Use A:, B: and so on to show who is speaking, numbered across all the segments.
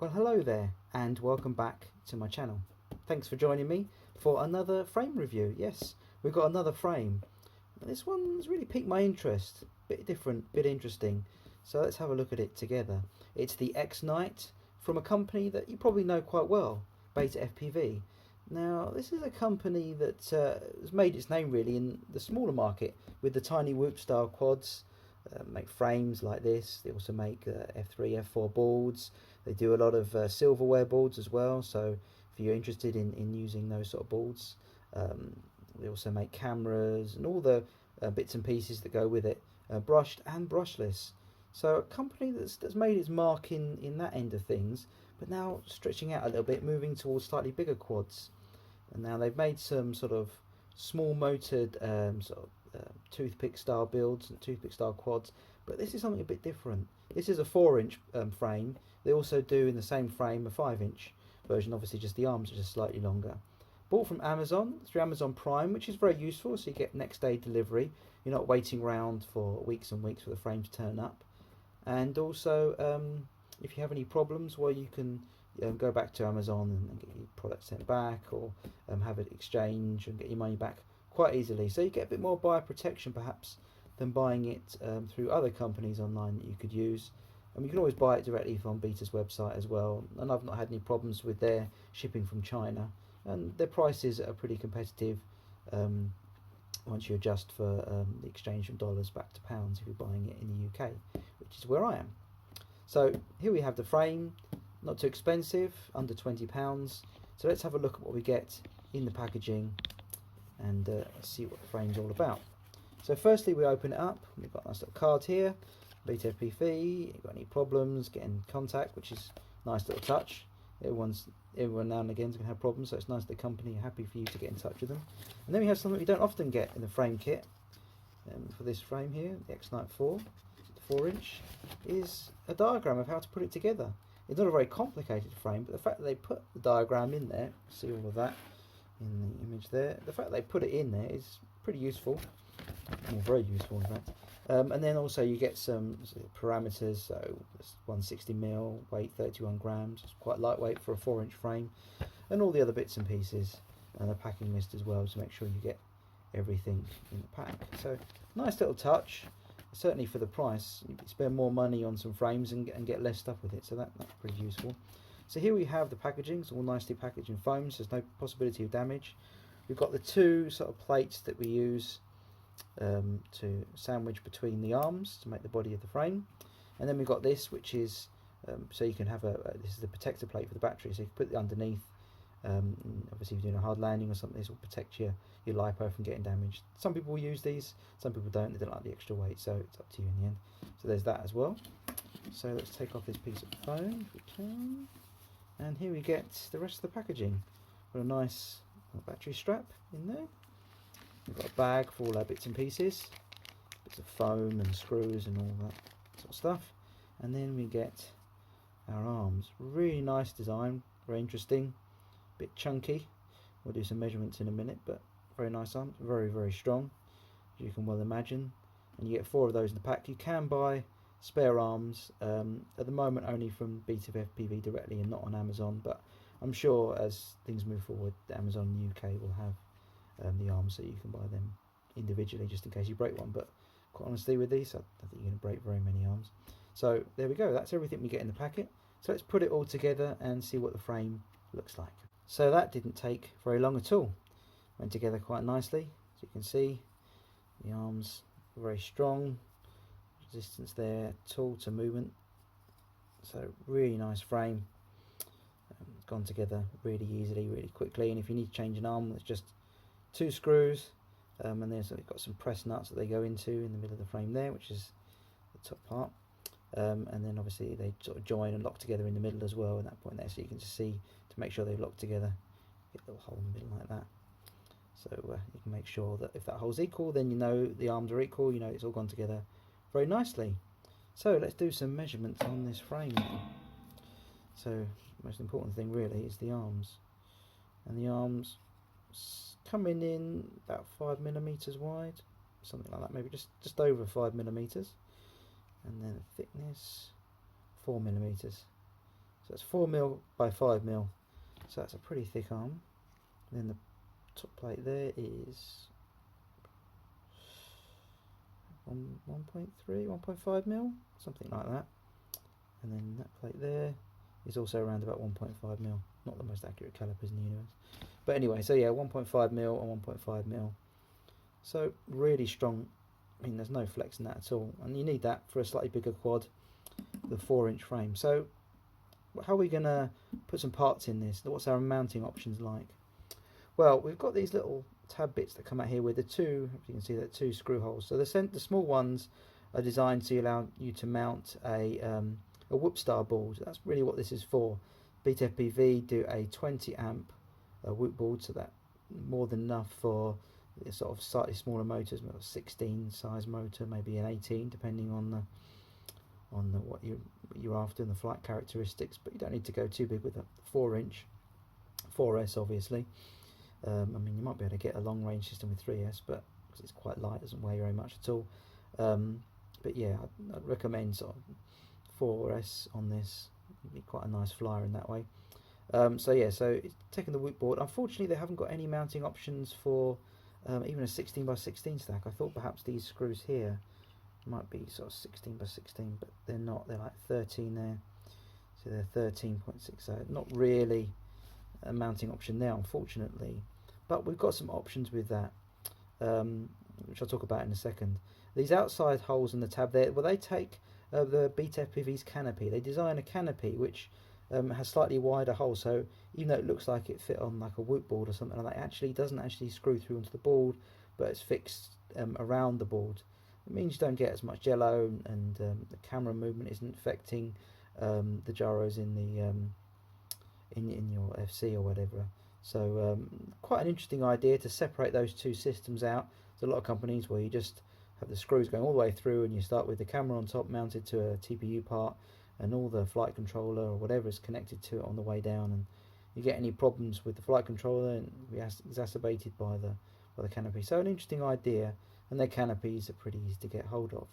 A: Well, hello there and welcome back to my channel. Thanks for joining me for another frame review. Yes, we've got another frame. This one's really piqued my interest. Bit different, bit interesting. So let's have a look at it together. It's the X-Knight from a company that you probably know quite well, BetaFPV. Now, this is a company that has made its name really in the smaller market with the tiny whoop style quads. Make frames like this. They also make F3, F4 boards. They do a lot of silverware boards as well, so if you're interested in using those sort of boards. They also make cameras and all the bits and pieces that go with it, brushed and brushless. So a company that's made its mark in that end of things, but now stretching out a little bit, moving towards slightly bigger quads. And now they've made some sort of small motored toothpick style builds and toothpick style quads, but this is something a bit different. This is a 4-inch frame. They also do in the same frame a 5-inch version, obviously just the arms are just slightly longer. Bought from Amazon through Amazon Prime, which is very useful, so you get next day delivery. You're not waiting around for weeks and weeks for the frame to turn up. And also if you have any problems, well, you can go back to Amazon and get your product sent back, or have it exchange and get your money back quite easily. So you get a bit more buyer protection perhaps than buying it through other companies online that you could use. And you can always buy it directly from Beta's website as well, and I've not had any problems with their shipping from China, and their prices are pretty competitive once you adjust for the exchange from dollars back to pounds if you're buying it in the UK, which is where I am. So here we have the frame, not too expensive, under £20. So let's have a look at what we get in the packaging and see what the frame's all about. So firstly we open it up. We've got a nice little card here, BetaFPV. You've got any problems, get in contact, which is a nice little touch. Everyone now and again is going to have problems, so it's nice the company are happy for you to get in touch with them. And then we have something we don't often get in the frame kit. For this frame here, the X-Knight 4, the 4-inch, is a diagram of how to put it together. It's not a very complicated frame, but the fact that they put the diagram in there, see all of that in the image there, the fact that they put it in there is pretty useful, or very useful in fact. And then also you get some parameters, so it's 160mm, weight 31 grams, it's quite lightweight for a 4-inch frame, and all the other bits and pieces, and a packing list as well to make sure you get everything in the pack. So nice little touch, certainly for the price. You spend more money on some frames and get less stuff with it, so that's pretty useful. So here we have the packaging. It's all nicely packaged in foam, so there's no possibility of damage. We've got the two sort of plates that we use to sandwich between the arms to make the body of the frame, and then we've got this, which is so you can have this is the protector plate for the battery, so you can put it underneath. Obviously if you're doing a hard landing or something, this will protect your LiPo from getting damaged. Some people will use these, some people don't. They don't like the extra weight, so it's up to you in the end. So there's that as well. So let's take off this piece of foam if we can, and here we get the rest of the packaging. Got a nice battery strap in there. We've got a bag for all our bits and pieces, bits of foam and screws and all that sort of stuff. And then we get our arms. Really nice design, very interesting, bit chunky. We'll do some measurements in a minute, but very nice arms, very, very strong, as you can well imagine. And you get 4 of those in the pack. You can buy spare arms, at the moment only from BetaFPV directly and not on Amazon, but I'm sure as things move forward, Amazon in the UK will have the arms, so you can buy them individually just in case you break one. But quite honestly with these, I don't think you're going to break very many arms. So there we go, that's everything we get in the packet. So let's put it all together and see what the frame looks like. So that didn't take very long at all. Went together quite nicely, as you can see. The arms are very strong, resistance there, tool to movement. So really nice frame. Gone together really easily, really quickly. And if you need to change an arm, it's just 2 screws, and there's got some press nuts that they go into in the middle of the frame there, which is the top part, and then obviously they sort of join and lock together in the middle as well at that point there, so you can just see to make sure they lock together. Get a little hole in the middle like that, so you can make sure that if that hole's equal, then you know the arms are equal, you know it's all gone together very nicely. So let's do some measurements on this frame now. So the most important thing really is the arms, and the arms coming in about 5mm wide, something like that, maybe just over 5mm, and then thickness 4mm. So that's 4mm by 5mm. So that's a pretty thick arm. And then the top plate there is 1.3, 1.5mm, something like that. And then that plate there is also around about 1.5mm. Not the most accurate calipers in the universe. But anyway, so yeah, 1.5mm and 1.5mm. So really strong. I mean, there's no flex in that at all. And you need that for a slightly bigger quad, the 4-inch frame. So how are we going to put some parts in this? What's our mounting options like? Well, we've got these little tab bits that come out here with the two, as you can see, that 2 screw holes. So the small ones are designed to allow you to mount a whoop-star board. That's really what this is for. BetaFPV do a 20 amp whoop board, so that more than enough for sort of slightly smaller motors, maybe a 16 size motor, maybe an 18, depending on what you're after and the flight characteristics. But you don't need to go too big with a 4-inch, 4S obviously. I mean, you might be able to get a long range system with 3S, but because it's quite light, doesn't weigh very much at all. But yeah, I'd recommend sort of 4S on this. It'd be quite a nice flyer in that way. So yeah, so it's taking the whoop board. Unfortunately, they haven't got any mounting options for even a 16 by 16 stack. I thought perhaps these screws here might be sort of 16 by 16, but they're not. They're like 13 there, so they're 13.6. So not really a mounting option there, unfortunately. But we've got some options with that, which I'll talk about in a second. These outside holes in the tab there, well, they take the BetaFPV's canopy. They design a canopy which has slightly wider holes, so even though it looks like it fit on like a whoop board or something like that, it actually doesn't actually screw through onto the board, but it's fixed around the board. It means you don't get as much jello, and the camera movement isn't affecting the gyros in the in your FC or whatever. So quite an interesting idea to separate those two systems out. There's a lot of companies where you just have the screws going all the way through, and you start with the camera on top mounted to a TPU part, and all the flight controller or whatever is connected to it on the way down, and you get any problems with the flight controller and be exacerbated by the canopy. So an interesting idea, and their canopies are pretty easy to get hold of.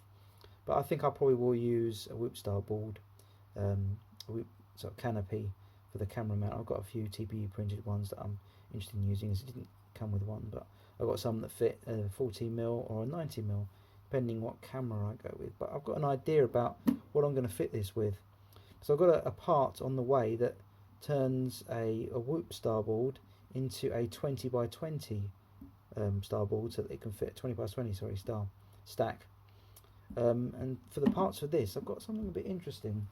A: But I think I probably will use a whoop-star board, a whoop sort of canopy for the camera mount. I've got a few TPU printed ones that I'm interested in using. It didn't come with one, but I've got some that fit a 14mm or a 90mm, depending what camera I go with. But I've got an idea about what I'm going to fit this with. So I've got a part on the way that turns a whoop starboard into a 20 by 20 starboard, so that it can fit 20 by 20 stack. And for the parts for this, I've got something a bit interesting.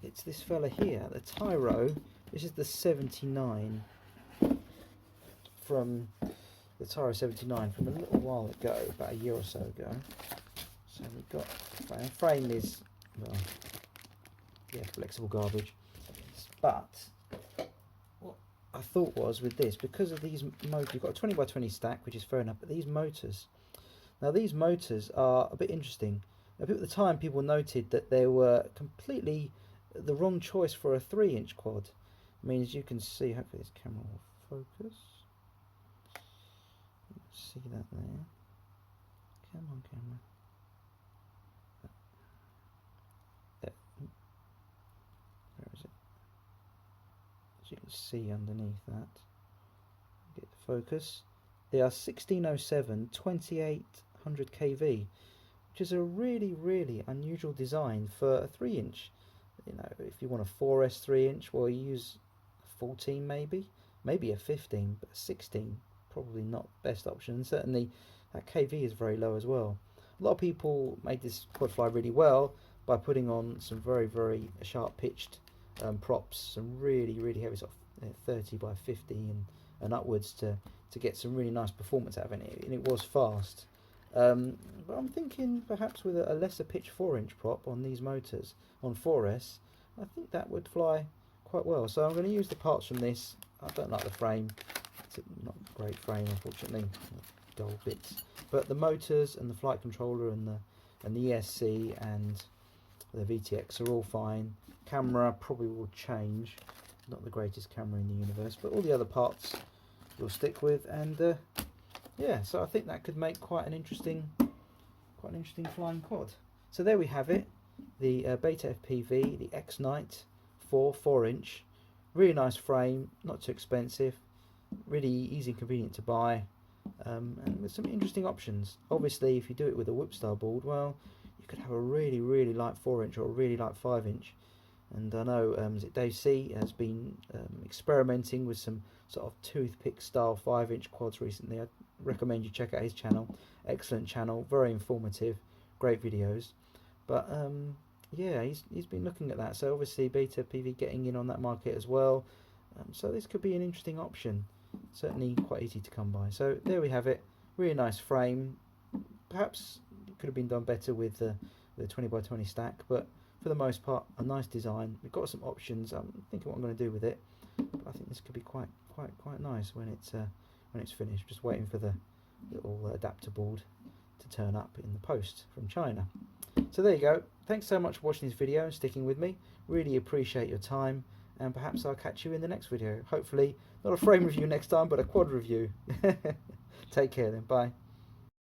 A: It's this fella here, the Tyro. This is the 79 from the Tyro 79 from a little while ago, about a year or so ago. So we've got the frame is, well, yeah, flexible garbage. But what I thought was with this, because of these motors, you've got a 20 by 20 stack, which is fair enough, but these motors are a bit interesting. At the time, people noted that they were completely the wrong choice for a 3-inch quad. I mean, as you can see, hopefully this camera will focus. See that there? Come on, camera. There. Where is it? As you can see underneath that, get the focus. They are 1607 2800 kV, which is a really, really unusual design for a 3-inch. You know, if you want a 4S 3-inch, well, you use a 14 maybe a 15, but a 16 probably not the best option. And certainly that kV is very low as well. A lot of people made this quad fly really well by putting on some very, very sharp pitched props, some really, really heavy sort of 30 by 50 and upwards to get some really nice performance out of it, and it was fast. But I'm thinking perhaps with a lesser pitch 4-inch prop on these motors on 4S, I think that would fly quite well. So I'm going to use the parts from this. I don't like the frame. It's not a great frame, unfortunately, dull bits. But the motors and the flight controller and the ESC and the VTX are all fine. Camera probably will change. Not the greatest camera in the universe, but all the other parts we'll stick with. And yeah, so I think that could make quite an interesting flying quad. So there we have it. the BetaFPV, the X Night 4-inch. Really nice frame, not too expensive, really easy and convenient to buy, and with some interesting options. Obviously, if you do it with a whipstar board, well, you could have a really light 4-inch or a really light 5-inch. And I know Dave C has been experimenting with some sort of toothpick style 5-inch quads recently. I recommend you check out his channel. Excellent channel, very informative, great videos. But yeah, he's been looking at that. So obviously BetaFPV getting in on that market as well. So this could be an interesting option. Certainly quite easy to come by. So there we have it. Really nice frame. Perhaps it could have been done better with the 20x20 stack, but for the most part, a nice design. We've got some options. I'm thinking what I'm going to do with it, but I think this could be quite nice when it's finished. Just waiting for the little adapter board to turn up in the post from China. So there you go. Thanks so much for watching this video and sticking with me. Really appreciate your time, and perhaps I'll catch you in the next video. Hopefully not a frame review next time, but a quad review. Take care then. Bye.